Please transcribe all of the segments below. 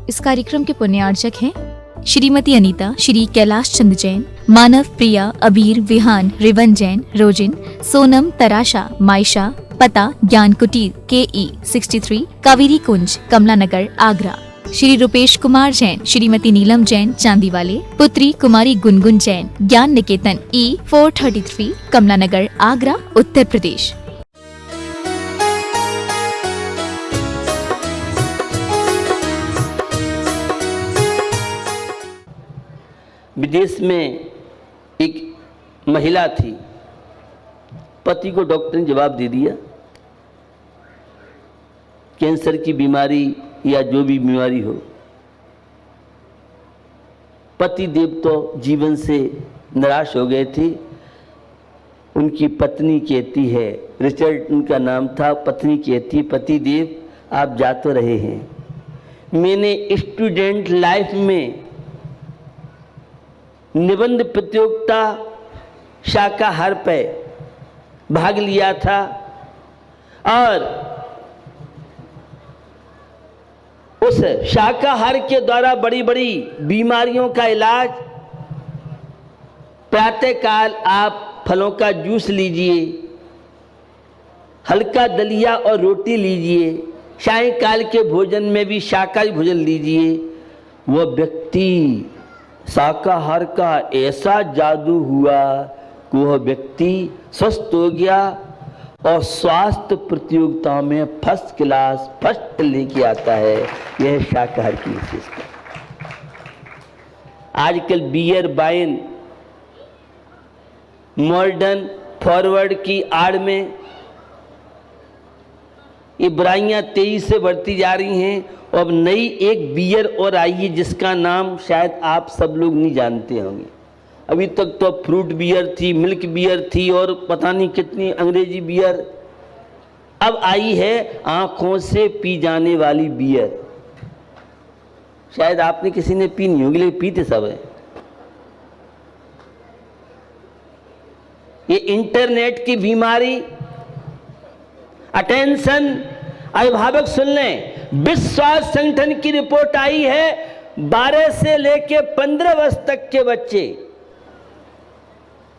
इस कार्यक्रम के पुण्यार्चक हैं श्रीमती अनीता, श्री कैलाश चंद जैन, मानव, प्रिया, अबीर, विहान, रिवन जैन, रोजिन, सोनम, तराशा, मायशा, पता ज्ञान कुटीर KE 63, कावेरी कुंज, कमला नगर, आगरा। श्री रूपेश कुमार जैन, श्रीमती नीलम जैन, चांदीवाले, पुत्री कुमारी गुनगुन जैन, ज्ञान निकेतन E 433, कमला नगर, आगरा, उत्तर प्रदेश। विदेश में एक महिला थी, पति को डॉक्टर ने जवाब दे दिया, कैंसर की बीमारी या जो भी बीमारी हो। पति देव तो जीवन से निराश हो गए थे। उनकी पत्नी कहती है, रिचर्ड उनका नाम था, पत्नी कहती, पति देव आप जा तो रहे हैं, मैंने स्टूडेंट लाइफ में निबंध प्रतियोगिता शाकाहार पे भाग लिया था और उस शाकाहार के द्वारा बड़ी बड़ी बीमारियों का इलाज, प्रातःकाल आप फलों का जूस लीजिए, हल्का दलिया और रोटी लीजिए, सायंकाल के भोजन में भी शाकाहारी भोजन लीजिए। वह व्यक्ति शाकाहार का ऐसा जादू हुआ कि वह व्यक्ति स्वस्थ हो गया और स्वास्थ्य प्रतियोगिताओं में फर्स्ट क्लास फर्स्ट लेके आता है। यह शाकाहार की विशेषता। आजकल बियर, वाइन, मॉडर्न फॉरवर्ड की आड़ में ये बुराइयां तेजी से बढ़ती जा रही हैं। अब नई एक बियर और आई है जिसका नाम शायद आप सब लोग नहीं जानते होंगे। अभी तक तो फ्रूट बियर थी, मिल्क बियर थी और पता नहीं कितनी अंग्रेजी बियर। अब आई है आंखों से पी जाने वाली बियर। शायद आपने किसी ने पी नहीं होगी, लेकिन पीते सब है। ये इंटरनेट की बीमारी, अटेंशन, अभिभावक सुन लें, विश्व स्वास्थ्य संगठन की रिपोर्ट आई है 12 से लेके 15 वर्ष तक के बच्चे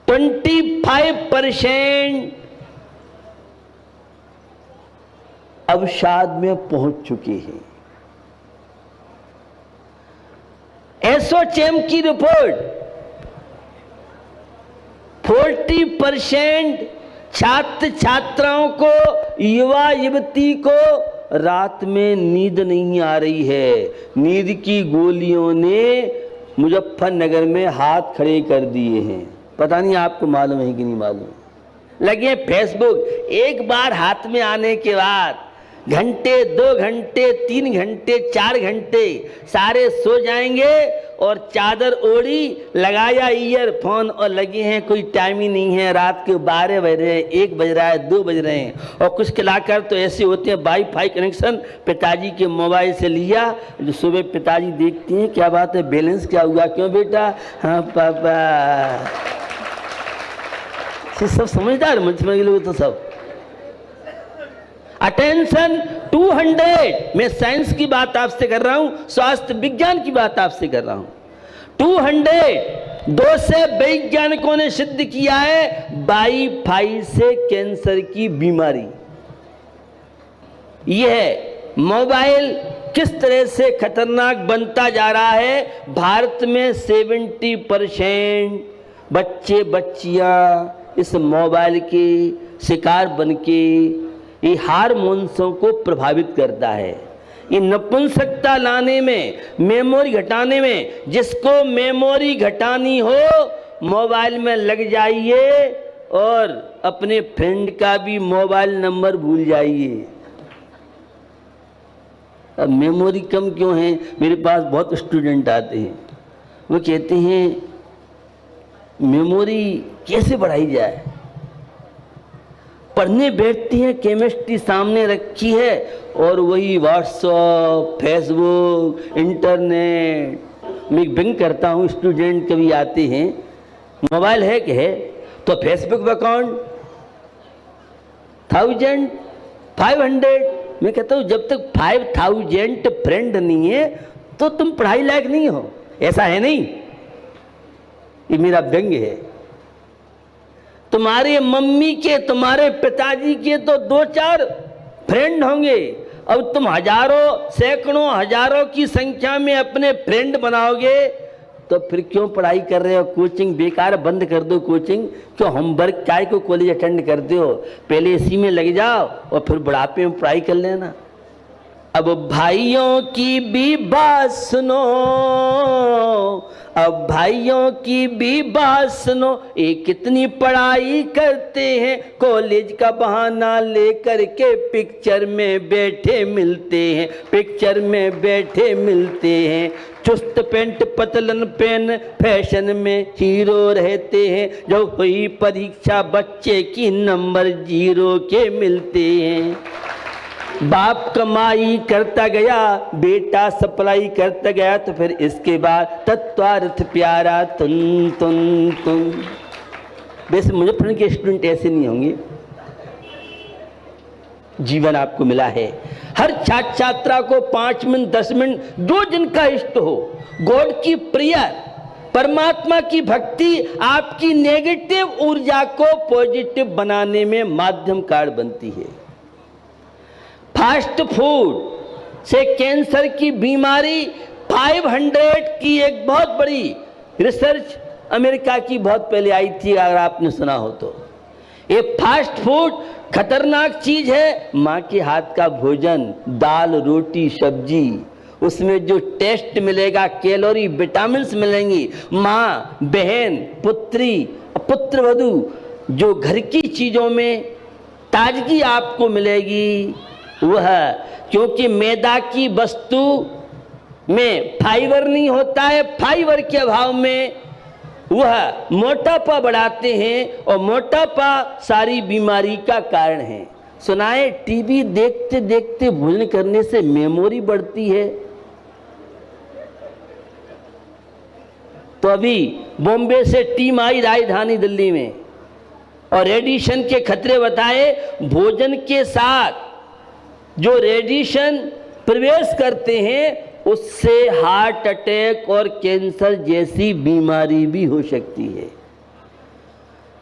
25% अवसाद में पहुंच चुके हैं। एसोचैम की रिपोर्ट 40% छात्र छात्राओं को, युवा युवती को रात में नींद नहीं आ रही है। नींद की गोलियों ने मुजफ्फरनगर में हाथ खड़े कर दिए हैं। पता नहीं आपको मालूम है कि नहीं मालूम। लगे फेसबुक एक बार हाथ में आने के बाद घंटे, 2 घंटे, 3 घंटे, 4 घंटे सारे सो जाएंगे और चादर ओढ़ी, लगाया ईयरफोन और लगे हैं, कोई टाइम ही नहीं है। रात के 12 बज रहे हैं, 1 बज रहा है, 2 बज रहे हैं। और कुछ कलाकार तो ऐसे होते हैं, वाईफाई कनेक्शन पिताजी के मोबाइल से लिया, जो सुबह पिताजी देखते हैं क्या बात है, बैलेंस क्या हुआ, क्यों बेटा, हाँ पापा। सब समझदार मुझे लोग तो सब। अटेंशन 200, मैं साइंस की बात आपसे कर रहा हूं, स्वास्थ्य विज्ञान की बात आपसे कर रहा हूं। 200 से वैज्ञानिकों ने सिद्ध किया है वाईफाई से कैंसर की बीमारी। यह मोबाइल किस तरह से खतरनाक बनता जा रहा है। भारत में 70% बच्चे बच्चियां इस मोबाइल के शिकार बनके ये हार्मोन्सों को प्रभावित करता है। ये नपुंसकता लाने में, मेमोरी घटाने में, जिसको मेमोरी घटानी हो मोबाइल में लग जाइए और अपने फ्रेंड का भी मोबाइल नंबर भूल जाइए। अब मेमोरी कम क्यों है? मेरे पास बहुत स्टूडेंट आते हैं, वो कहते हैं मेमोरी कैसे बढ़ाई जाए। पढ़ने बैठती हैं, केमिस्ट्री सामने रखी है और वही व्हाट्सएप, फेसबुक, इंटरनेट। मैं बिंग करता हूँ, स्टूडेंट कभी आते हैं, मोबाइल है कि है, तो फेसबुक अकाउंट 1500 मैं कहता हूँ जब तक 5000 फ्रेंड नहीं है तो तुम पढ़ाई लायक नहीं हो। ऐसा है नहीं, ये मेरा व्यंग है। तुम्हारे मम्मी के, तुम्हारे पिताजी के तो 2-4 फ्रेंड होंगे, अब तुम हजारों, सैकड़ों, हजारों की संख्या में अपने फ्रेंड बनाओगे तो फिर क्यों पढ़ाई कर रहे हो? कोचिंग बेकार, बंद कर दो कोचिंग। क्यों होमवर्क काय को कॉलेज अटेंड करते हो? पहले इसी में लग जाओ और फिर बुढ़ापे में पढ़ाई कर लेना। अब भाइयों की भी बात सुनो, अब भाइयों की भी बात सुनो, ये कितनी पढ़ाई करते हैं, कॉलेज का बहाना लेकर के पिक्चर में बैठे मिलते हैं, पिक्चर में बैठे मिलते हैं। चुस्त पेंट पतलन पेन फैशन में हीरो रहते हैं, जब हुई परीक्षा बच्चे की नंबर 0 के मिलते हैं। बाप कमाई करता गया, बेटा सप्लाई करता गया, तो फिर इसके बाद तत्वार्थ प्यारा तुन तुन तुन। वैसे मुजफ्फरनगर के स्टूडेंट ऐसे नहीं होंगे। जीवन आपको मिला है, हर छात्र छात्रा को 5 मिनट 10 मिनट जो जिनका इष्ट हो, गॉड की प्रेयर, परमात्मा की भक्ति आपकी नेगेटिव ऊर्जा को पॉजिटिव बनाने में माध्यम कार्ड बनती है। फास्ट फूड से कैंसर की बीमारी 500 की एक बहुत बड़ी रिसर्च अमेरिका की बहुत पहले आई थी, अगर आपने सुना हो तो। ये फास्ट फूड खतरनाक चीज है। माँ के हाथ का भोजन, दाल रोटी सब्जी, उसमें जो टेस्ट मिलेगा, कैलोरी विटामिन्स मिलेंगी, माँ बहन पुत्री पुत्रवधू, जो घर की चीजों में ताजगी आपको मिलेगी वह, क्योंकि मैदा की वस्तु में फाइबर नहीं होता है, फाइबर के अभाव में वह मोटापा बढ़ाते हैं और मोटापा सारी बीमारी का कारण है। सुनाए टीवी देखते देखते भोजन करने से मेमोरी बढ़ती है। तो अभी बॉम्बे से टीम आई राजधानी दिल्ली में और रेडिएशन के खतरे बताए। भोजन के साथ जो रेडिएशन प्रवेश करते हैं उससे हार्ट अटैक और कैंसर जैसी बीमारी भी हो सकती है।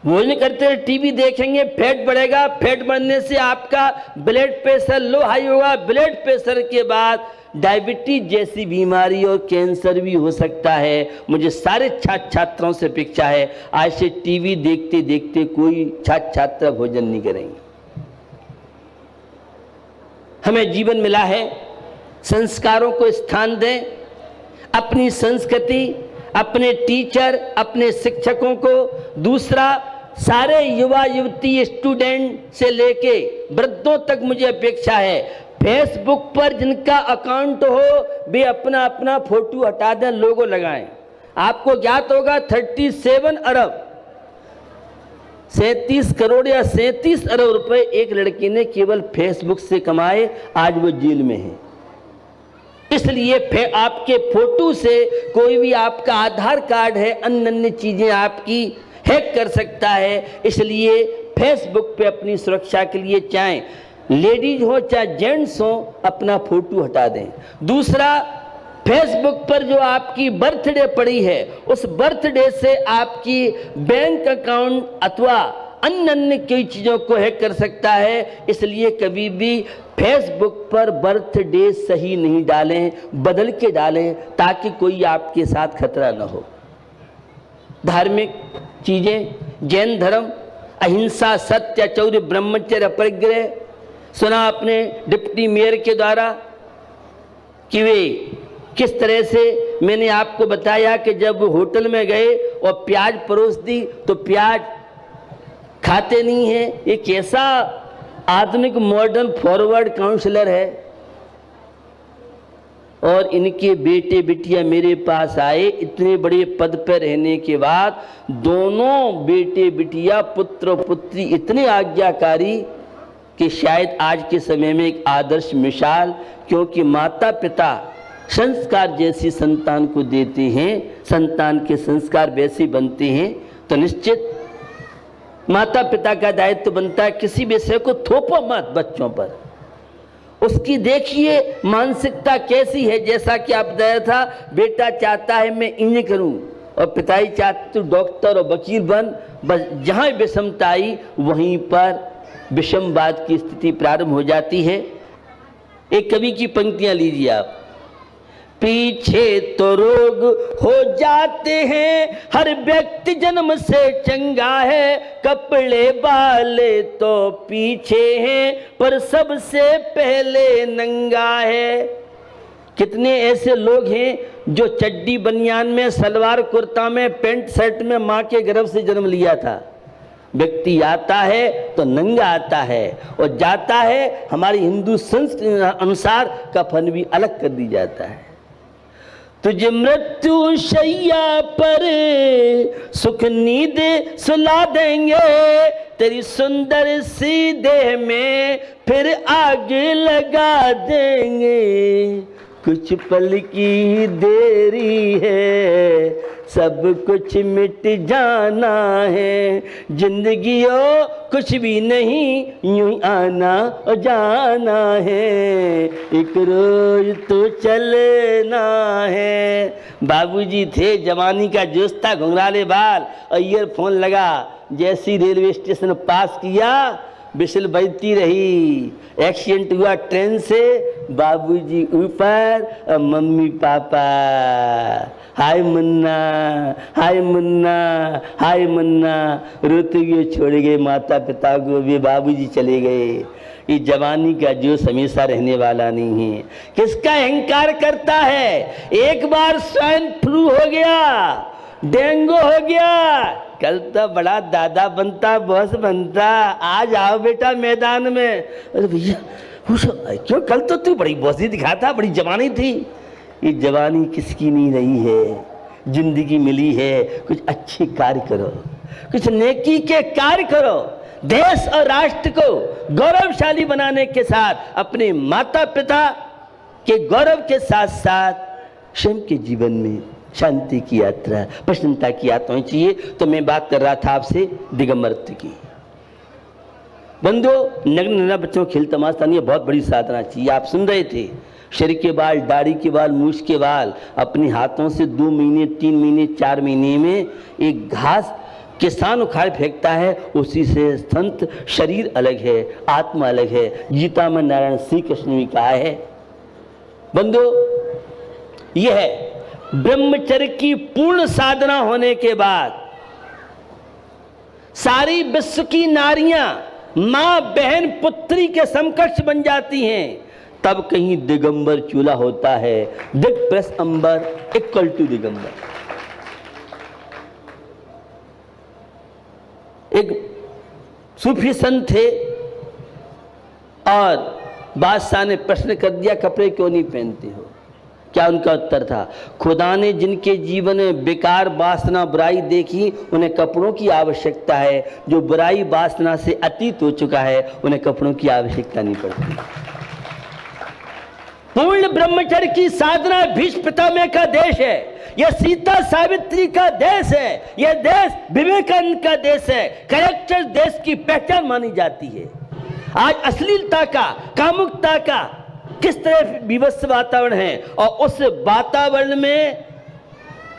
भोजन करते हुए टीवी देखेंगे, फैट बढ़ेगा, फैट बढ़ने से आपका ब्लड प्रेशर लो हाई होगा, ब्लड प्रेशर के बाद डायबिटीज जैसी बीमारी और कैंसर भी हो सकता है। मुझे सारे छात्र छात्राओं से अपेक्षा है आज से टीवी देखते देखते कोई छात्र छात्रा भोजन नहीं करेंगे। हमें जीवन मिला है, संस्कारों को स्थान दें, अपनी संस्कृति, अपने टीचर, अपने शिक्षकों को। दूसरा, सारे युवा युवती स्टूडेंट से लेके वृद्धों तक मुझे अपेक्षा है, फेसबुक पर जिनका अकाउंट हो वे अपना अपना फोटो हटा दें, लोगो लगाएं। आपको ज्ञात होगा 37 अरब 37 करोड़ या 37 अरब रुपए एक लड़की ने केवल फेसबुक से कमाए, आज वो जेल में है। इसलिए आपके फोटो से कोई भी आपका आधार कार्ड है, अन्य अन्य चीजें आपकी हैक कर सकता है। इसलिए फेसबुक पे अपनी सुरक्षा के लिए चाहे लेडीज हो चाहे जेंट्स हो अपना फोटो हटा दें। दूसरा, फेसबुक पर जो आपकी बर्थडे पड़ी है उस बर्थडे से आपकी बैंक अकाउंट अथवा अन्य अन्य कई चीजों को हैक कर सकता है। इसलिए कभी भी फेसबुक पर बर्थडे सही नहीं डालें, बदल के डालें ताकि कोई आपके साथ खतरा न हो। धार्मिक चीजें, जैन धर्म, अहिंसा, सत्य, चौर्य, ब्रह्मचर्य, अपरिग्रह। सुना अपने डिप्टी मेयर के द्वारा कि वे किस तरह से, मैंने आपको बताया कि जब होटल में गए और प्याज परोस दी तो प्याज खाते नहीं है। ये कैसा आधुनिक मॉडर्न फॉरवर्ड काउंसलर है। और इनके बेटे बिटिया मेरे पास आए, इतने बड़े पद पर रहने के बाद दोनों बेटे बिटिया, पुत्र पुत्री इतने आज्ञाकारी कि शायद आज के समय में एक आदर्श मिसाल, क्योंकि माता पिता संस्कार जैसी संतान को देते हैं, संतान के संस्कार वैसे बनते हैं, तो निश्चित माता पिता का दायित्व बनता है किसी विषय को थोपो मत बच्चों पर। उसकी देखिए मानसिकता कैसी है। जैसा कि आप बताया था, बेटा चाहता है मैं इंजीनियर करूं और पिताजी चाहते तो डॉक्टर और वकील बन। बस जहां विषमता आई वहीं पर विषमवाद की स्थिति प्रारंभ हो जाती है। एक कवि की पंक्तियां लीजिए आप। पीछे तो रोग हो जाते हैं, हर व्यक्ति जन्म से चंगा है, कपड़े वाले तो पीछे हैं पर सबसे पहले नंगा है। कितने ऐसे लोग हैं जो चड्डी बनियान में, सलवार कुर्ता में, पैंट शर्ट में मां के गर्भ से जन्म लिया था। व्यक्ति आता है तो नंगा आता है और जाता है, हमारी हिंदू संस्कृति अनुसार कफन भी अलग कर दी जाता है। तुझे मृत्यु शैया पर सुख नींद सुला देंगे, तेरी सुंदर सी देह में फिर आग लगा देंगे। कुछ पल की देरी है, सब कुछ मिट जाना है, जिंदगी ओ कुछ भी नहीं, यूं आना और जाना है, एक रोज तो चलना है। बाबूजी थे, जवानी का जोश था, घुंघराले बाल और ईयरफोन लगा। जैसी रेलवे स्टेशन पास किया विसल बजती रही। एक्सीडेंट हुआ ट्रेन से, बाबूजी ऊपर और मम्मी पापा हाय मुन्ना, हाय मुन्ना, हाय मुन्ना, रोते हुए छोड़ गए माता पिता को, वे बाबूजी चले गए। ये जवानी का जोश हमेशा रहने वाला नहीं है। किसका अहंकार करता है? एक बार स्वाइन फ्लू हो गया, डेंगू हो गया, कल तो बड़ा दादा बनता, बॉस बनता, आज आओ बेटा मैदान में। अरे भैया क्यों, कल तो तू बड़ी बॉसी दिखाता, बड़ी जवानी थी। ये जवानी किसकी नहीं रही है, जिंदगी मिली है, कुछ अच्छे कार्य करो, कुछ नेकी के कार्य करो। देश और राष्ट्र को गौरवशाली बनाने के साथ अपने माता पिता के गौरव के साथ साथ स्वयं के जीवन में शांति की यात्रा, प्रसन्नता की यात्रा होनी चाहिए। तो मैं बात कर रहा था आपसे दिगंबरत्व की। बंधु, नग्न बच्चों खेल तमाशा नहीं है, बहुत बड़ी साधना चाहिए। आप सुन रहे थे, शरीर के बाल, दाढ़ी के बाल, मूछ के बाल अपने हाथों से 2 महीने, 3 महीने, 4 महीने में एक घास किसान उखाड़ फेंकता है, उसी से संत शरीर अलग है, आत्मा अलग है। गीता में नारायण श्री कृष्ण ने कहा है। बंधु, यह है ब्रह्मचर्य की पूर्ण साधना होने के बाद सारी विश्व की नारियां मां, बहन, पुत्री के समकक्ष बन जाती हैं। तब कहीं दिगंबर चूल्हा होता है। दिग प्लस अंबर इक्वल टू दिगंबर। एक सूफी संत थे और बादशाह ने प्रश्न कर दिया, कपड़े क्यों नहीं पहनते हो? क्या उनका उत्तर था? खुदा ने जिनके जीवन में बेकार वासना बुराई देखी, उन्हें कपड़ों की आवश्यकता है। जो बुराई वासना से अतीत हो चुका है, उन्हें कपड़ों की आवश्यकता नहीं पड़ती। पूर्ण ब्रह्मचर्य की साधना भीष्म पितामह का देश है, यह सीता सावित्री का देश है, यह देश विवेकानंद का देश है। कैरेक्टर देश की पहचान मानी जाती है। आज अश्लीलता का, कामुकता का किस तरह विवश वातावरण है, और उस वातावरण में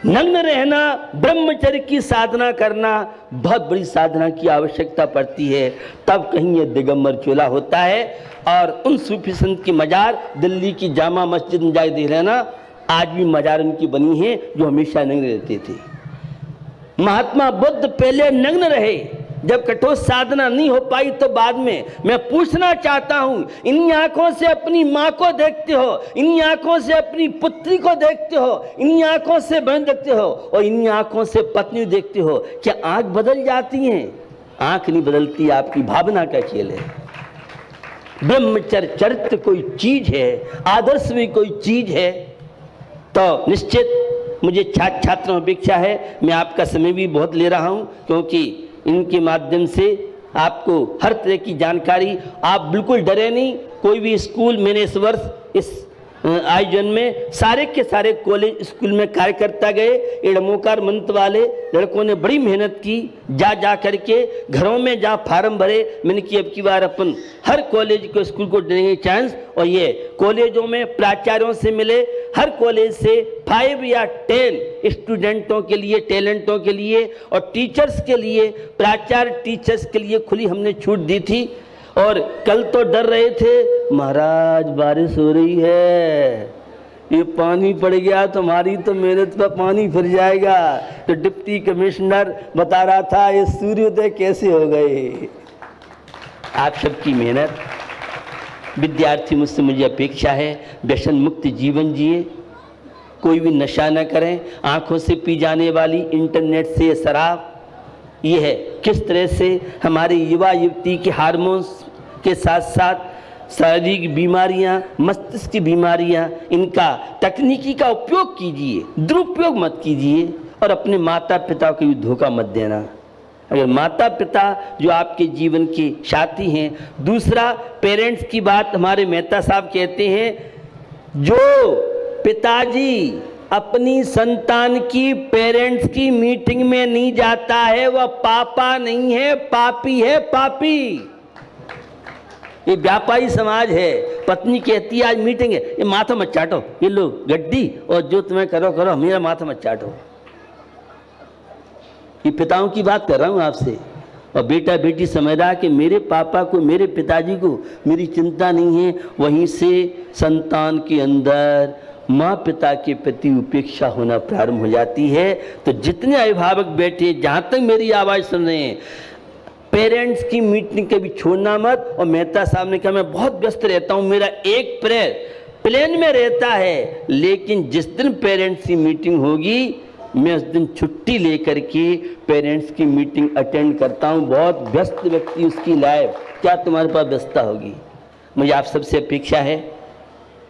नग्न रहना, ब्रह्मचर्य की साधना करना, बहुत बड़ी साधना की आवश्यकता पड़ती है। तब कहीं यह दिगंबर चोला होता है। और उन सूफी संत की मजार दिल्ली की जामा मस्जिद में जाके देख लेना, आज भी मजार उनकी बनी है जो हमेशा नग्न रहते थे। महात्मा बुद्ध पहले नग्न रहे, जब कठोर साधना नहीं हो पाई तो बाद में। मैं पूछना चाहता हूं, इन्हीं आंखों से अपनी मां को देखते हो, इन्हीं आंखों से अपनी पुत्री को देखते हो, इन्हीं आंखों से बहन देखते हो और इन्हीं आंखों से पत्नी देखते हो, क्या आंख बदल जाती हैं? आंख नहीं बदलती, आपकी भावना का खेल है। ब्रह्मचर्य चरित्र कोई चीज है, आदर्श भी कोई चीज है। तो निश्चित मुझे छात्रों अपेक्षा है, मैं आपका समय भी बहुत ले रहा हूं, क्योंकि इनके माध्यम से आपको हर तरह की जानकारी, आप बिल्कुल डरे नहीं। कोई भी स्कूल मैंने इस वर्ष इस आयोजन में सारे के सारे कॉलेज स्कूल में कार्यकर्ता गए। एड़मोकार मंत वाले लड़कों ने बड़ी मेहनत की, जा करके घरों में जहाँ फार्म भरे। मैंने कि अब की बार अपन हर कॉलेज को स्कूल को देंगे चांस, और ये कॉलेजों में प्राचार्यों से मिले। हर कॉलेज से 5 या 10 स्टूडेंटों के लिए, टैलेंटों के लिए और टीचर्स के लिए, प्राचार्य टीचर्स के लिए खुली हमने छूट दी थी। और कल तो डर रहे थे, महाराज बारिश हो रही है, ये पानी पड़ गया तो हमारी तो मेहनत पर पानी फिर जाएगा। तो डिप्टी कमिश्नर बता रहा था ये सूर्योदय कैसे हो गए। आप सबकी मेहनत। विद्यार्थी मुझसे मुझे अपेक्षा है व्यसन मुक्त जीवन जिए, कोई भी नशा न करें। आंखों से पी जाने वाली इंटरनेट से शराब, ये है किस तरह से हमारे युवा युवती के हार्मोन्स के साथ साथ शारीरिक बीमारियां, मस्तिष्क की बीमारियां, इनका तकनीकी का उपयोग कीजिए, दुरुपयोग मत कीजिए। और अपने माता पिता को भी धोखा मत देना। अगर माता पिता जो आपके जीवन के साथी हैं। दूसरा, पेरेंट्स की बात हमारे मेहता साहब कहते हैं, जो पिताजी अपनी संतान की पेरेंट्स की मीटिंग में नहीं जाता है वह पापा नहीं है, पापी है, पापी। ये व्यापारी समाज है। पत्नी कहती है आज मीटिंग है, ये माथा मत चाटो, ये लो गड्डी और जो तुम्हें करो करो, मेरा माथा मत चाटो। ये पिताओं की बात कर रहा हूं आपसे। और बेटा बेटी समझ रहा कि मेरे पापा को, मेरे पिताजी को मेरी चिंता नहीं है। वहीं से संतान के अंदर माँ पिता के प्रति उपेक्षा होना प्रारंभ हो जाती है। तो जितने अभिभावक बैठे, जहाँ तक मेरी आवाज़ सुन रहे हैं, पेरेंट्स की मीटिंग कभी छोड़ना मत। और मेहता साहब ने कहा मैं बहुत व्यस्त रहता हूँ, मेरा एक प्लेन में रहता है, लेकिन जिस दिन पेरेंट्स की मीटिंग होगी मैं उस दिन छुट्टी लेकर के पेरेंट्स की मीटिंग अटेंड करता हूँ। बहुत व्यस्त व्यक्ति उसकी लाइफ, क्या तुम्हारे पास व्यस्तता होगी। मुझे आप सबसे अपेक्षा है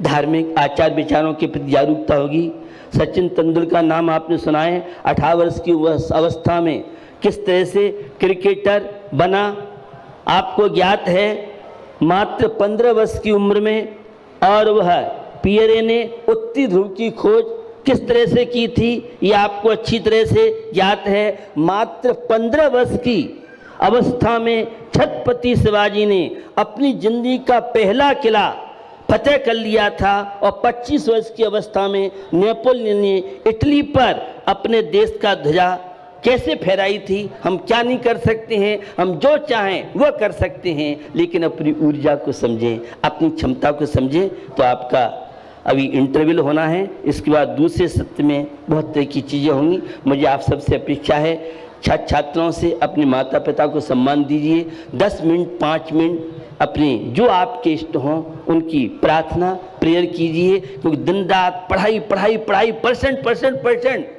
धार्मिक आचार विचारों के प्रति जागरूकता होगी। सचिन तेंदुलकर नाम आपने सुना है। 18 वर्ष की अवस्था में किस तरह से क्रिकेटर बना, आपको ज्ञात है। मात्र 15 वर्ष की उम्र में, और वह पियरे ने उत्तरी ध्रुव की खोज किस तरह से की थी ये आपको अच्छी तरह से ज्ञात है। मात्र 15 वर्ष की अवस्था में छत्रपति शिवाजी ने अपनी जिंदगी का पहला किला फतेह कर लिया था। और 25 वर्ष की अवस्था में नेपोलियन ने इटली पर अपने देश का ध्वजा कैसे फहराई थी। हम क्या नहीं कर सकते हैं, हम जो चाहें वह कर सकते हैं, लेकिन अपनी ऊर्जा को समझें, अपनी क्षमता को समझें। तो आपका अभी इंटरव्यू होना है, इसके बाद दूसरे सत्र में बहुत तरह की चीज़ें होंगी। मुझे आप सबसे अपेक्षा है छात्र छात्राओं से अपने माता पिता को सम्मान दीजिए। 10 मिनट 5 मिनट अपने जो आपके इष्ट हों उनकी प्रार्थना प्रेयर कीजिए, क्योंकि दिन रात पढ़ाई पढ़ाई पढ़ाई परसेंट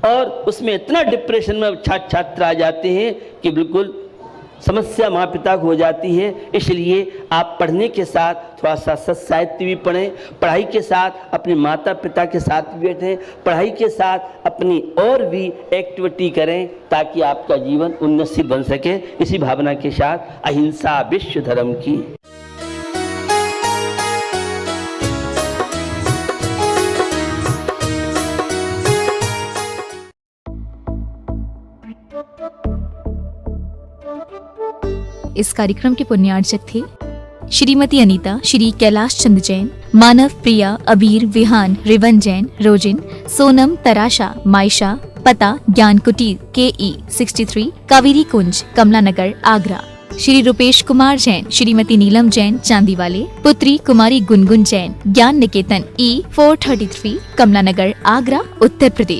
और उसमें इतना डिप्रेशन में छात्र छात्र आ जाते हैं कि बिल्कुल समस्या माँ पिता को हो जाती है। इसलिए आप पढ़ने के साथ थोड़ा सा सत्य साहित्य भी पढ़ें, पढ़ाई के साथ अपने माता पिता के साथ भी बैठें, पढ़ाई के साथ अपनी और भी एक्टिविटी करें, ताकि आपका जीवन उन्नतशील बन सके। इसी भावना के साथ अहिंसा विश्व धर्म की। इस कार्यक्रम के पुण्यार्चक थे श्रीमती अनीता, श्री कैलाश चंद जैन, मानव, प्रिया, अबीर, विहान, रिवन जैन, रोजिन, सोनम, तराशा, मायशा, पता, ज्ञान कुटीर, KE 63, कावेरी कुंज, कमला नगर, आगरा। श्री रूपेश कुमार जैन, श्रीमती नीलम जैन, चांदीवाले, पुत्री कुमारी गुनगुन जैन, ज्ञान निकेतन E 433, कमला नगर, आगरा, उत्तर प्रदेश।